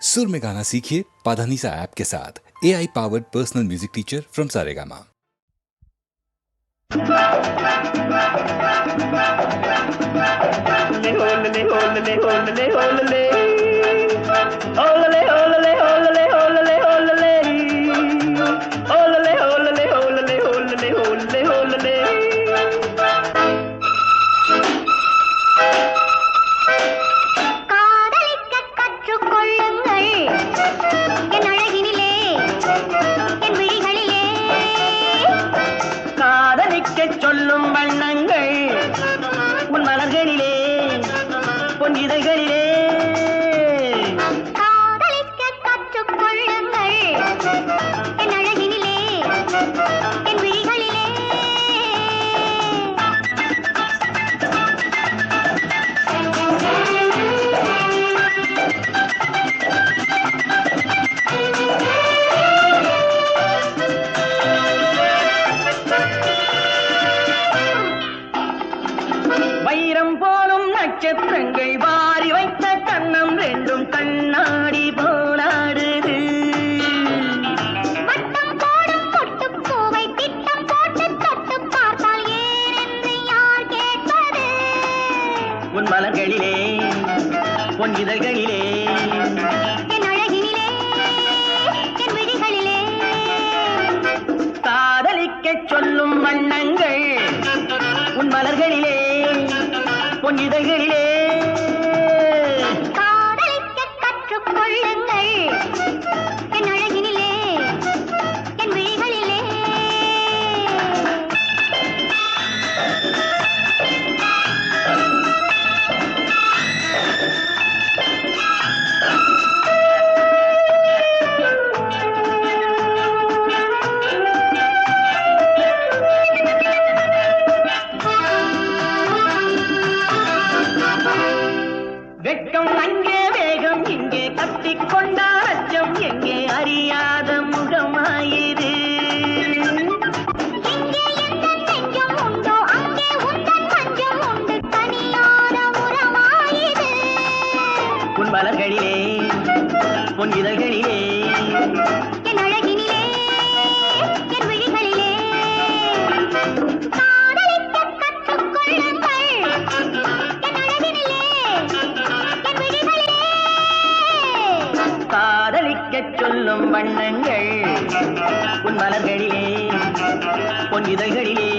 सुर में गाना सीखिए पाधानीसा ऐप के साथ। AI powered personal music teacher from Saregama. சொல்லும் வண்ணங்கள் உன் மலர்களிலே பொன் இதழ்களிலே காதலிக்க கற்றுக்கொள்ளுங்கள் என் அழகினிலே என் விழிகளிலே. வைரம் போலும் நட்சத்திரங்கள் வாரி வைத்த கண்ணம் ரெண்டும் கண்ணாடி போலாடுது. வட்டம் போடும் பொட்டுப்பூவை திட்டம் போட்டு தொட்டு பார்த்தால் ஏனென்று யார் கேட்பது? உன் மலர்களிலே பொன் இதழ்களிலே என் அழகினிலே என் விழிகளிலே. காதலிக்கச் சொல்லும் வண்ணங்கள் உன் மலர்களிலே பொன் இதழ்களிலே காதலிக்க கற்றுக்கொள்ளுங்கள் என் அழகினிலே என் விழிகளிலே. வெட்கம் அங்கே வேகம் இங்கே கட்டிக்கொண்டார் அச்சம் எங்கே அறியாத முகமாயிரு. எங்கே எந்தன் நெஞ்சம் உண்டோ அங்கே உந்தன் மஞ்சம் உண்டு தனியாத உறவாயிது. உன் மலர்களிலே பொன் இதழ்களிலே என் அழகினிலே என் விழிகளிலே. காதலிக்க கற்றுக்கொள்ளுங்கள் என் அழகினிலே என் விழிகளிலே. காதலிக்கச் சொல்லும் வண்ணங்கள் உன் மலர்களிலே பொன் இதழ்களிலே.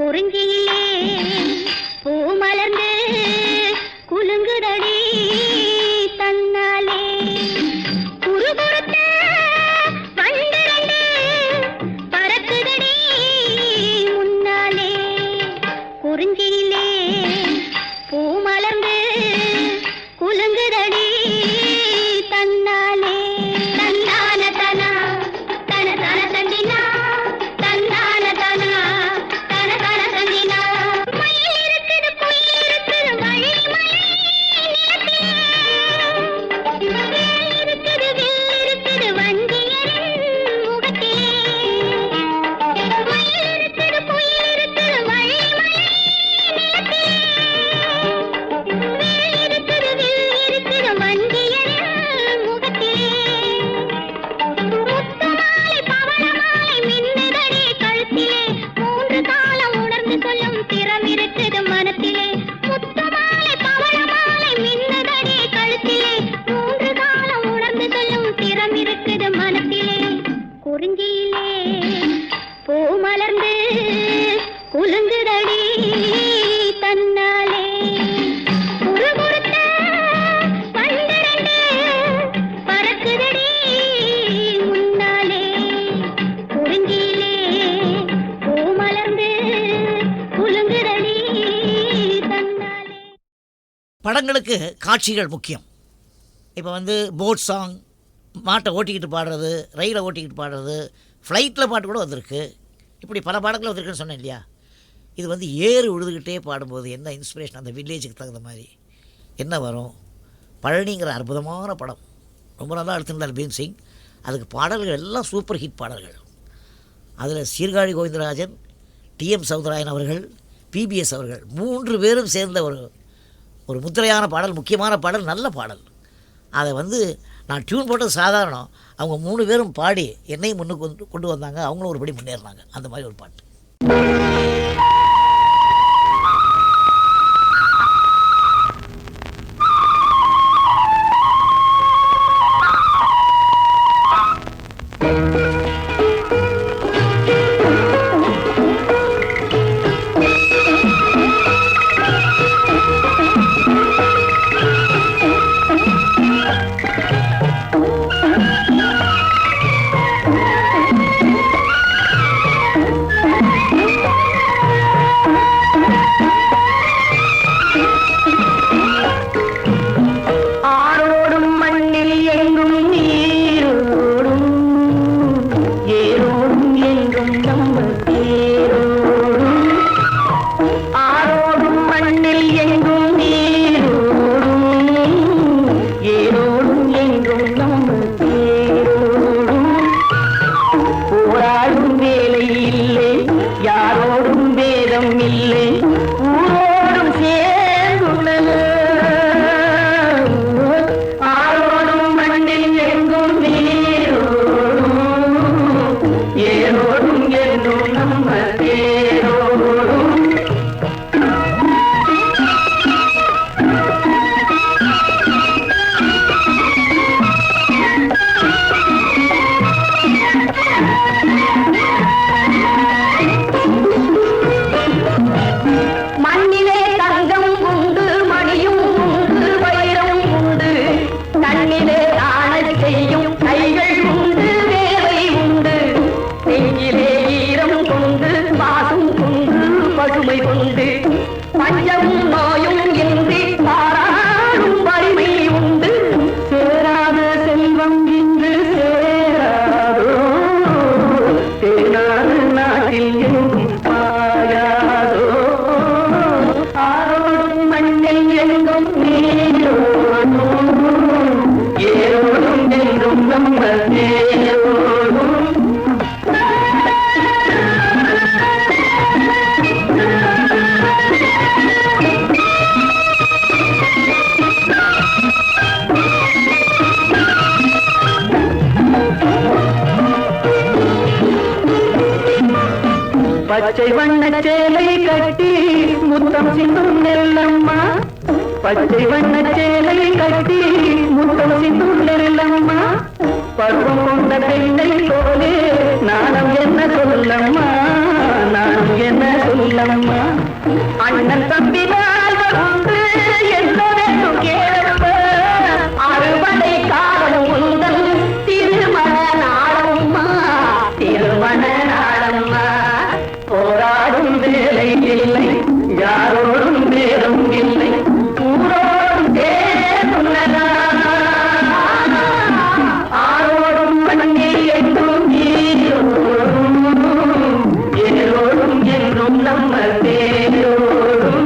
குறிஞ்சியிலே பூ மலர்ந்து குலுங்குதடி தன்னாலே குறுகுறுத்த வண்டிரண்டு பறக்குதடி முன்னாலே குறிஞ்சியிலே பூ மலர்ந்து குலுங்குதடி தன்னாலே தன்னான தனா தன தன தந்தினா தன்னான தனா தன தன தந்தினா மயில் இருக்குது குயில் இருக்குது வழி மலை நிலத்திலே வேல் இருக்குது வில் இருக்குது வண்டியரின் முகத்திலே மயில் இருக்குது குயில் இருக்குது வழி மலை நிலத்திலே வேல் இருக்குது வில் இருக்குது வண்டியரின் முகத்திலே முத்துமாலை பவளமாலை மின்னுதடி கழுத்திலே மூன்று காலம் உணர்ந்து சொல்லும் திறம் இருக்குது மனத்திலே முத்துமாலை பவளமாலை மின்னுதடி கழுத்திலே மூன்று காலம் உணர்ந்து சொல்லும் திறம் இருக்குது மனத்திலே குறிஞ்சியிலே பூ மலர்ந்து குலுங்குதடி தன்னாலே குறுகுறுத்த வண்டிரண்டு பறக்குதடி முன்னாலே குறிஞ்சியிலே பூ மலர்ந்து குலுங்குதடி தன்னாலே. படங்களுக்கு காட்சிகள் முக்கியம். இப்போ போட் சாங், மாட்டை ஓட்டிக்கிட்டு பாடுறது, ரயிலை ஓட்டிக்கிட்டு பாடுறது, ஃப்ளைட்டில் பாட்டு கூட வந்திருக்கு. இப்படி பல பாடங்கள் வந்திருக்குன்னு சொன்னேன் இல்லையா? இது ஏறு உழுதுகிட்டே பாடும்போது என்ன இன்ஸ்பிரேஷன், அந்த வில்லேஜுக்கு தகுந்த மாதிரி என்ன வரும். பழனிங்கிற அற்புதமான படம் ரொம்ப நல்லா எடுத்திருந்தார் பீம்சிங். அதுக்கு பாடல்கள் எல்லாம் சூப்பர் ஹிட் பாடல்கள். அதில் சீர்காழி கோவிந்தராஜன், டிஎம் சௌந்தராயன் அவர்கள், பிபிஎஸ் அவர்கள் 3 பேரும் சேர்ந்த ஒரு முத்திரையான பாடல், முக்கியமான பாடல், நல்ல பாடல். அதை நான் டியூன் போட்டது சாதாரணம். அவங்க 3 பேரும் பாடி என்னையும் முன்னுக்கு கொண்டு வந்தாங்க. அவங்களும் ஒருபடி முன்னேறினாங்க. அந்த மாதிரி ஒரு பாட்டு. பச்சை வண்ண சேலை கட்டி முத்தம் சிந்தும் நெல்லம்மா, பச்சை வண்ண சேலை கட்டி முத்தம் சிந்தும் நெல்லம்மா, பருவம் கொண்ட பெண்ணை போலே நானும் என்ன சொல்லம்மா, நானும் என்ன சொல்ல கேளம்மா அண்ணன் தம்பி நால்வர் உண்டு என்னவென்றும் கேளம்மா அறுவடை காலம் உந்தன் திருமண நாளம்மா திருமண நாளம்மா போராடும் வேலை இல்லை யாரோடும் வேறும் இல்லை ஊரோடும் தேர்ந்துள்ளதா ஆரோடும் மண்ணில் என்றும் நீரோடும் ஏரோடும் என்றும் நம்ம தேரோடும்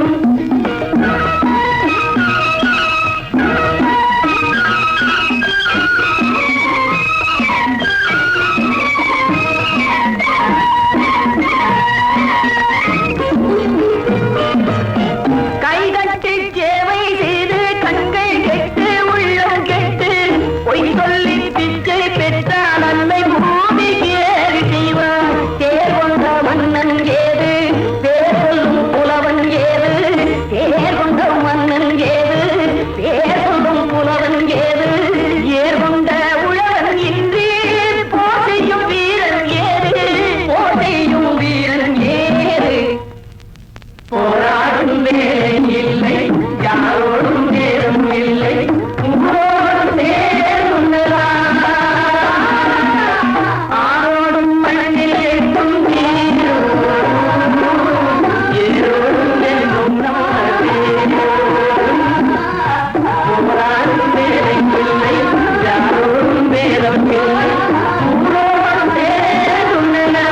கைகட்டி சேவை செய்து கண்கள் கெட்டு உள்ளம் கெட்டு பொய் சொல்லி பிச்சை பெற்றால் அன்னை பூமி கேள்வி செய்வார் தேர் கொண்ட மன்னன் ஏது பேர் சொல்லும் புலவன் ஏது தேர் கொண்ட மன்னன் ஏது பேர் சொல்லும் புலவன் ஏது ஏர் கொண்ட உழவன் இன்றி போர் செய்யும் வீரன் ஏது போர் செய்யும் வீரன் ஏது போராடும் வேலை இல்லை யாரோடும் நேரம் இல்லை ஊரோடும் நேருள்ளதா ஆரோடும் மண்ணில் எட்டும் நீரோடும் ஏரோடும் என்றும் நம்ம தேரோடும் போராடும் வேலை இல்லை யாரோடும் நேரம் இல்லை ஊரோடும் நேருள்ளதா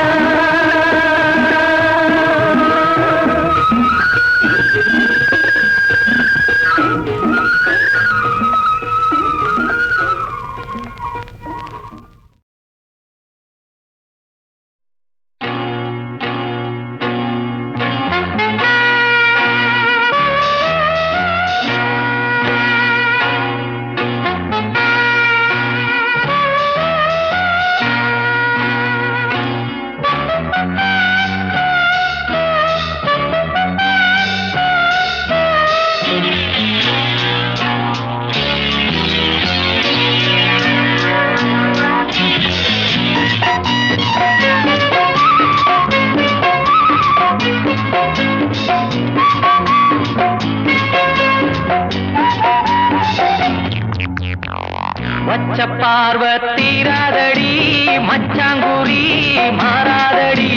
வச்ச பார்வ தீராதடி மச்சாங்குடி மாறாதடி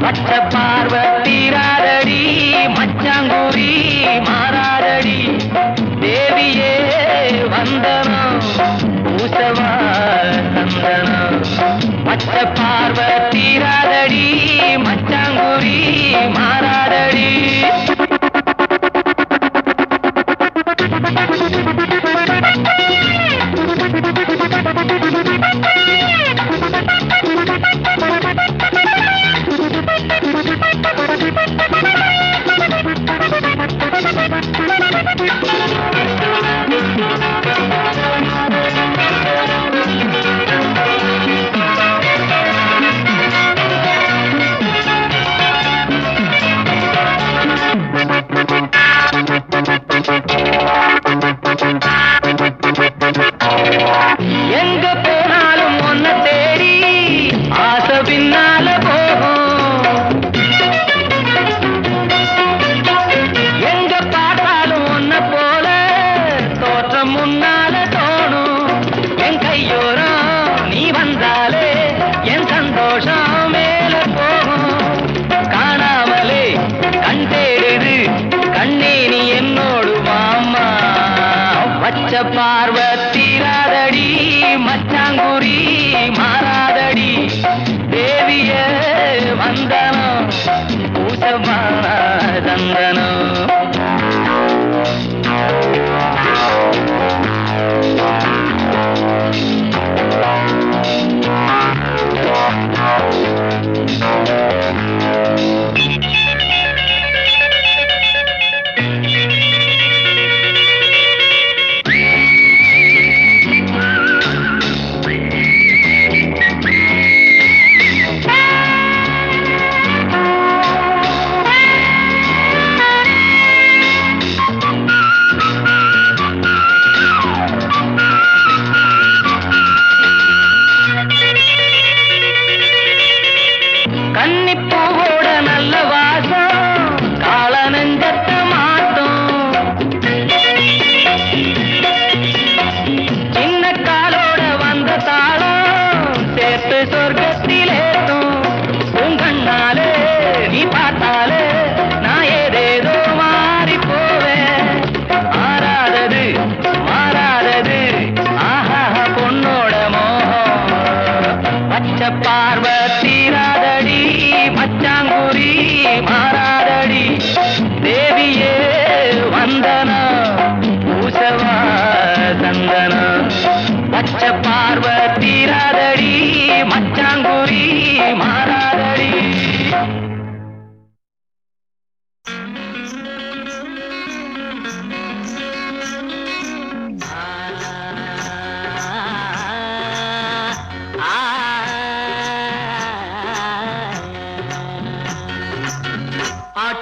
வச்ச பார்வ தீராதடி மச்சாங்குடி மாறாதடி தேவியே வந்தனம் பூசவா சந்தனம் வச்ச பார்வ தீராதடி மச்சாங்குடி மாறாதடி எங்க போனாலும் ஒன்ன தேடி ஆசை பின்னால போகும் எங்க பார்த்தாலும் ஒன்ன போல தோற்றம் முன்னால தோணும் என் கையோரம் நீ வந்தாலே என் சந்தோஷம் மேல போகும் காணாமலே கண் தேடுது கண்ணே நீ என்னோடு மாமா வச்ச பார்வ தீராதடி மச்சாங்குடி மாறாதடி தேவிய வந்தனம் பூசமான சந்தனம்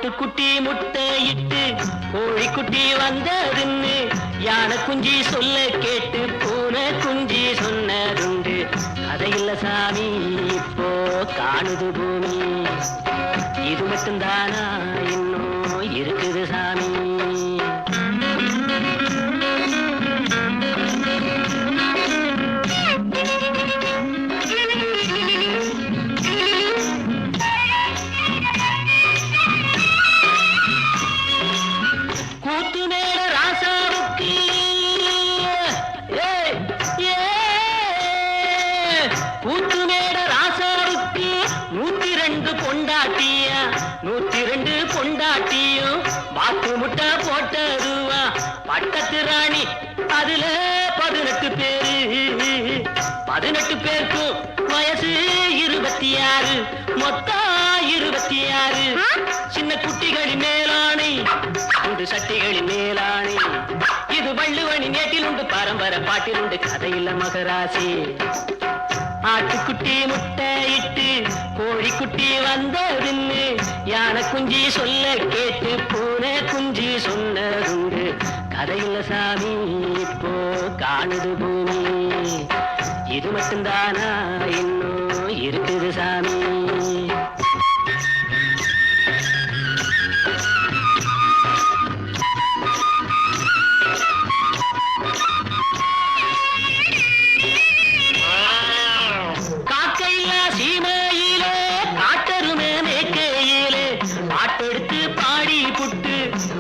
ஆட்டுக்குட்டி முட்டையிட்டு கோழிக்குட்டி வந்ததுன்னு யானை குஞ்சி சொல்ல கேட்டு பூனை குஞ்சி சொன்னதுண்டு. கதையில்ல சாமி இப்போ காணுது பூமி, இது மட்டும்தானா இன்னும் இருக்குது சாமி. கூத்துமேட ராசாவுக்கு 102 பொண்டாட்டியா, 102 பொண்டாட்டியும் வாக்கு முட்டை போட்டதுவா. பட்டத்து ராணி அதுல 18 பேரு, 18 பேருக்கும் வயசு 26, மொத்தம் 26. சின்ன குட்டிகளின் மேலாணை, உண்டு சட்டிகளின் மேலாணை. இது வள்ளுவனி நேட்டில் உண்டு, பரம்பரை பாட்டில் உண்டு, கதையில்ல மகராசி. ஆட்டுக்குட்டி முட்டையிட்டு கோழிக்குட்டி வந்ததுன்னு யானை குஞ்சி சொல்ல கேட்டு பூனை குஞ்சி சொன்னதுண்டு. கதையில்ல சாமி இப்போ காணுது பூமி, இது மட்டும்தானா இன்னும் இருக்குது சாமி.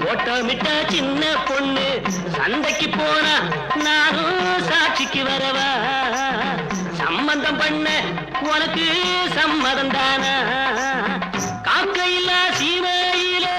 ஓட்டமிட்ட சின்ன பொண்ணு சந்தைக்கு போனா நானும் சாட்சிக்கு வரவா. சம்பந்தம் பண்ண உனக்கு சம்மதம் தானா? காக்கையில்ல சீமையிலே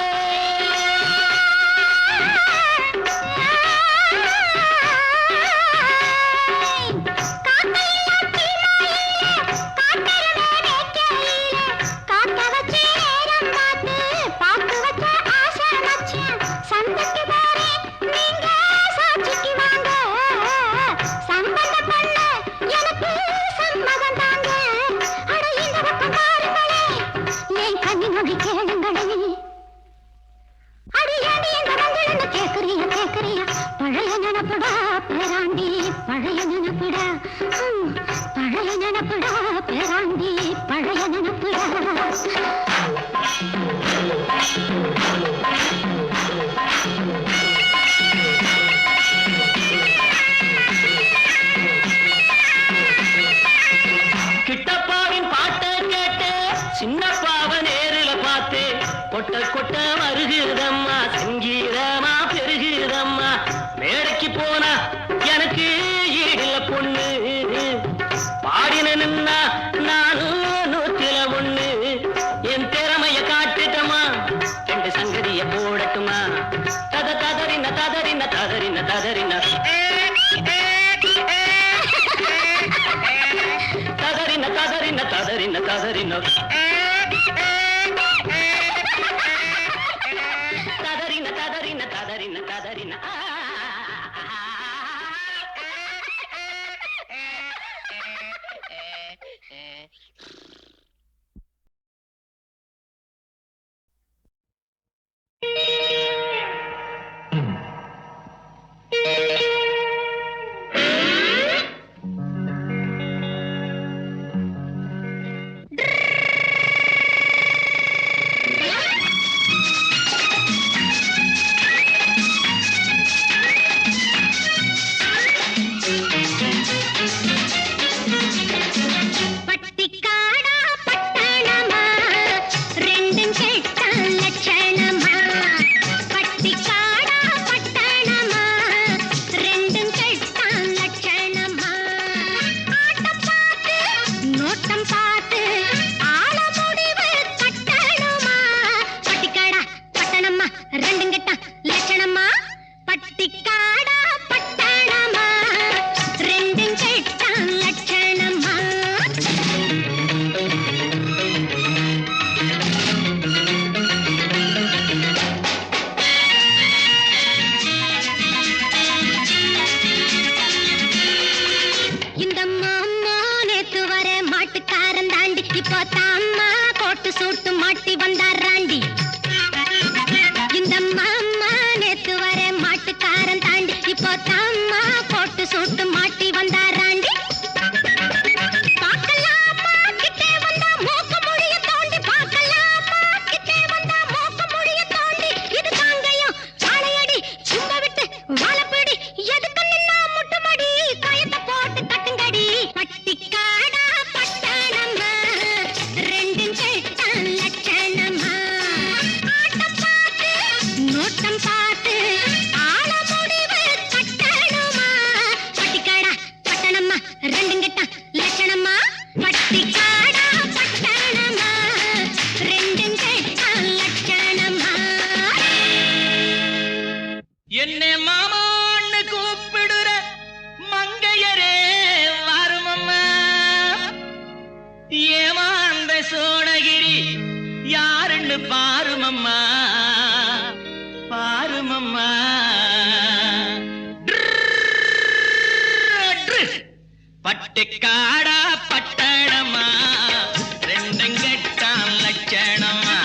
கிட்டப்பாவின் பாட்டை கேட்டு சின்னப்பாவ நேரில பார்த்து கொட்ட கொட்ட வருகிறதம்மா, சங்கீதமா பெருகிறதம்மா. மேடைக்கு போனா எனக்கு ஈடில பொண்ணு, பாடினா நானும் 101. என் திறமைய காட்டுட்டமா, 2 சங்கதிய போடட்டுமா? தத ததறின ததறின ததறின ததறின ததறின ததறின ததறின ததறின ததறின ததறின பாருமம்மா பாருமம்மா. பட்டுக்காடா பட்டணமா ரெண்டும் கெட்டான் லட்சணமா.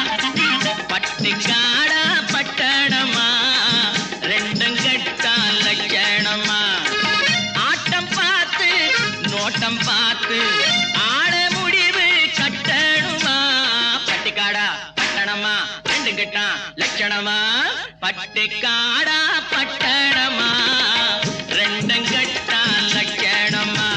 பட்டுக்காடா பட்டணமா ரெண்டும் கெட்டான் லட்சணமா. ஆட்டம் பார்த்து நோட்டம் பார்த்து ஆட முடிவு கட்டணுமா. பட்டுக்காடா பட்டணமா ரெண்டும் கெட்டான் லட்சணமா. பட்டுக்காடா பட்டணமா ரெண்டும் கெட்டான் லட்சணமா.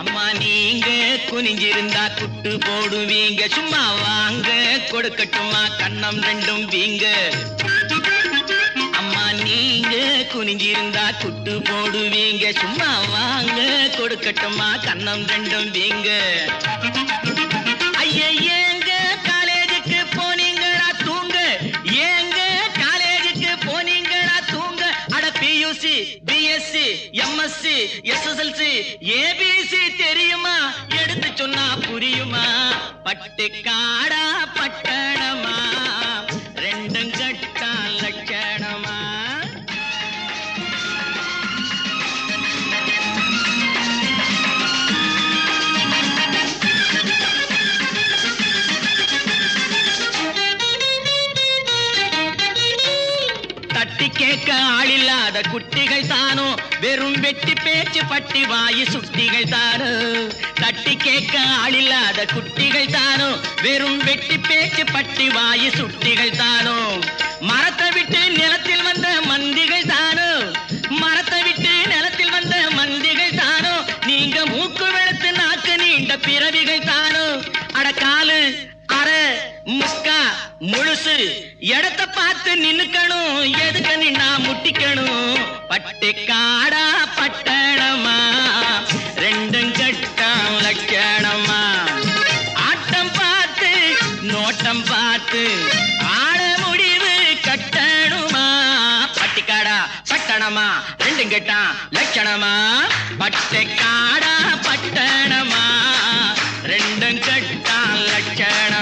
அம்மா நீங்க குனிஞ்சிருந்தா குட்டு போடுவீங்க. சும்மா வாங்க கொடுக்கட்டுமா கண்ணம் ரெண்டும் வீங்க. அம்மா நீங்க குனிஞ்சிருந்தா குட்டு போடுவீங்க. சும்மா வாங்க கொடுக்கட்டுமா கண்ணம் ரெண்டும் வீங்க. ஐயா ஏங்க காலேஜுக்கு போனீங்களா தூங்க. ஏங்க காலேஜுக்கு போனீங்களா தூங்க. அட PUC BSc MSc SSLC ABC தெரியுமா எடுத்து சொன்னா புரியுமா. பட்டுக்காடா பட்டணமா ரெண்டும் கட்டா லட்சணமா. தட்டி கேட்க ஆளில்லாத குட்டிகள் தானோ வெறும் வெட்டி பேச்சு பட்டி வாயு சுட்டிகள் தானோ. தட்டி கேட்க ஆளில்லாத குட்டிகள் தானோ வெறும் வெட்டி பேச்சு பட்டி வாயு சுட்டிகள் தானோ. மரத்தை விட்டு நிலத்தில் வந்த மந்திகள் தானோ. மரத்தை விட்டு நிலத்தில் வந்த மந்திகள் தானோ. நீங்க மூக்கு வெளுத்து நாக்கு நீண்ட பிறவிகள் தானோ. அடக்காலு அரை முக்கா முழுசு இடத்த பார்த்து நின்னுக்கணும். எதுக்கு நின்னா முட்டிக்கணும். பட்டுக்காடா பட்டணமா ரெண்டும் கட்டா லட்சணமா. ஆட்டம் பார்த்து நோட்டம் பார்த்து ஆட முடிவு கட்டணுமா. பட்டுக்காடா பட்டணமா ரெண்டும் கட்டா லட்சணமா. பட்டுக்காடா பட்டணமா ரெண்டும் கட்டா லட்சணமா.